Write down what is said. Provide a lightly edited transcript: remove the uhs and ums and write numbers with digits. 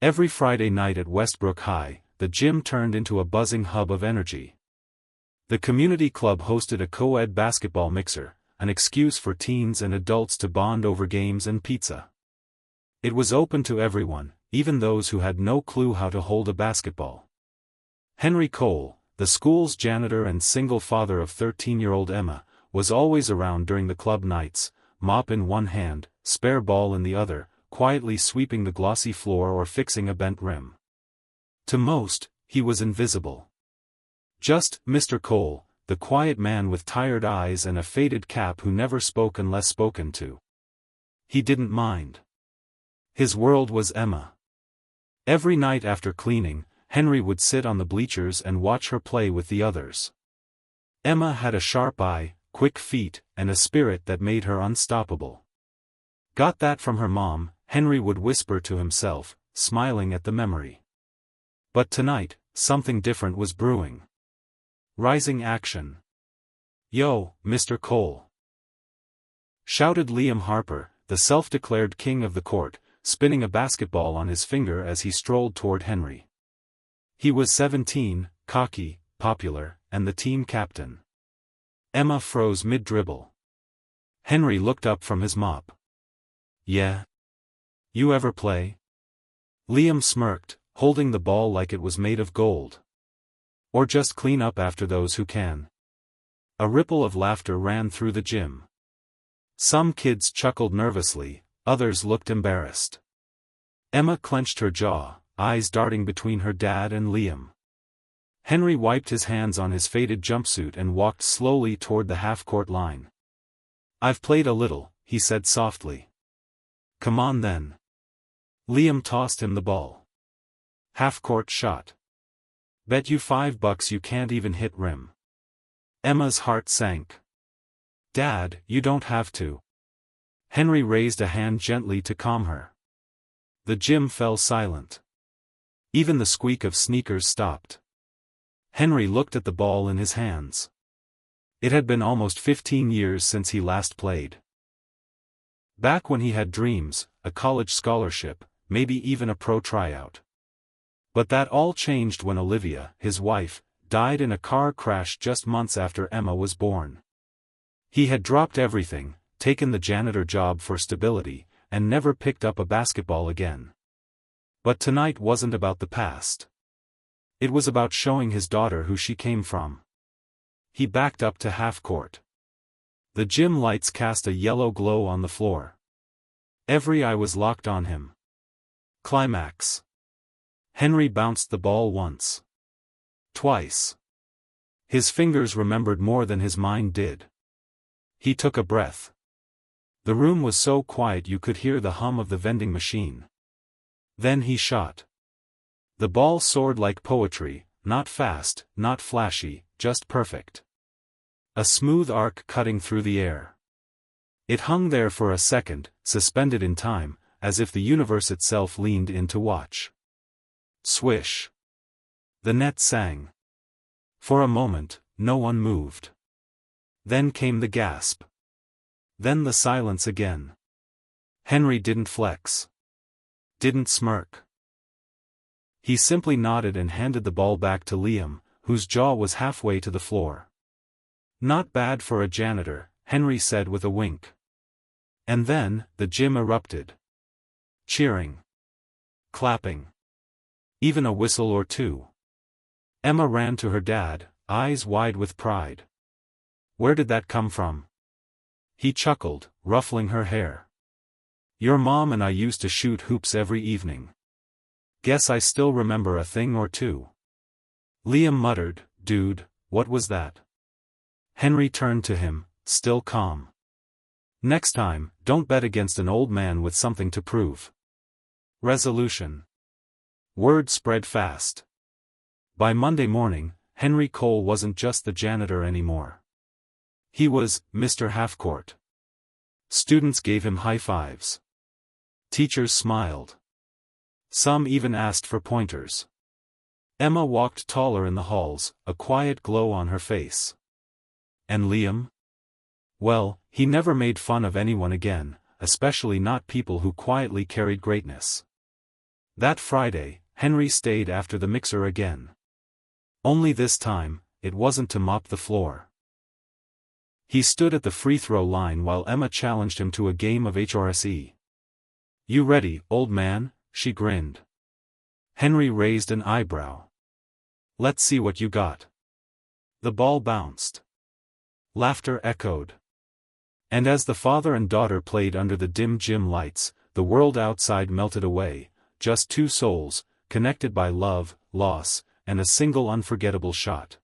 Every Friday night at Westbrook High, the gym turned into a buzzing hub of energy. The community club hosted a co-ed basketball mixer, an excuse for teens and adults to bond over games and pizza. It was open to everyone, even those who had no clue how to hold a basketball. Henry Cole, the school's janitor and single father of 13-year-old Emma, was always around during the club nights, mop in one hand, spare ball in the other, quietly sweeping the glossy floor or fixing a bent rim. To most, he was invisible. Just Mr. Cole, the quiet man with tired eyes and a faded cap who never spoke unless spoken to. He didn't mind. His world was Emma. Every night after cleaning, Henry would sit on the bleachers and watch her play with the others. Emma had a sharp eye, quick feet, and a spirit that made her unstoppable. Got that from her mom, Henry would whisper to himself, smiling at the memory. But tonight, something different was brewing. Rising action. "Yo, Mr. Cole!" shouted Liam Harper, the self-declared king of the court, spinning a basketball on his finger as he strolled toward Henry. He was 17, cocky, popular, and the team captain. Emma froze mid-dribble. Henry looked up from his mop. "Yeah? You ever play?" Liam smirked, holding the ball like it was made of gold. "Or just clean up after those who can?" A ripple of laughter ran through the gym. Some kids chuckled nervously, others looked embarrassed. Emma clenched her jaw, eyes darting between her dad and Liam. Henry wiped his hands on his faded jumpsuit and walked slowly toward the half-court line. "I've played a little," he said softly. "Come on then." Liam tossed him the ball. Half-court shot. "Bet you $5 you can't even hit rim." Emma's heart sank. "Dad, you don't have to." Henry raised a hand gently to calm her. The gym fell silent. Even the squeak of sneakers stopped. Henry looked at the ball in his hands. It had been almost 15 years since he last played. Back when he had dreams, a college scholarship, maybe even a pro tryout. But that all changed when Olivia, his wife, died in a car crash just months after Emma was born. He had dropped everything, taken the janitor job for stability, and never picked up a basketball again. But tonight wasn't about the past. It was about showing his daughter who she came from. He backed up to half-court. The gym lights cast a yellow glow on the floor. Every eye was locked on him. Climax. Henry bounced the ball once. Twice. His fingers remembered more than his mind did. He took a breath. The room was so quiet you could hear the hum of the vending machine. Then he shot. The ball soared like poetry, not fast, not flashy, just perfect. A smooth arc cutting through the air. It hung there for a second, suspended in time, as if the universe itself leaned in to watch. Swish. The net sang. For a moment, no one moved. Then came the gasp. Then the silence again. Henry didn't flex. Didn't smirk. He simply nodded and handed the ball back to Liam, whose jaw was halfway to the floor. "Not bad for a janitor," Henry said with a wink. And then, the gym erupted. Cheering. Clapping. Even a whistle or two. Emma ran to her dad, eyes wide with pride. "Where did that come from?" He chuckled, ruffling her hair. "Your mom and I used to shoot hoops every evening. Guess I still remember a thing or two." Liam muttered, "Dude, what was that?" Henry turned to him, still calm. "Next time, don't bet against an old man with something to prove." Resolution. Word spread fast. By Monday morning, Henry Cole wasn't just the janitor anymore. He was Mr. Halfcourt. Students gave him high fives. Teachers smiled. Some even asked for pointers. Emma walked taller in the halls, a quiet glow on her face. And Liam? Well, he never made fun of anyone again, especially not people who quietly carried greatness. That Friday, Henry stayed after the mixer again. Only this time, it wasn't to mop the floor. He stood at the free throw line while Emma challenged him to a game of HRSE. "You ready, old man?" she grinned. Henry raised an eyebrow. "Let's see what you got." The ball bounced. Laughter echoed. And as the father and daughter played under the dim gym lights, the world outside melted away, just two souls, connected by love, loss, and a single unforgettable shot.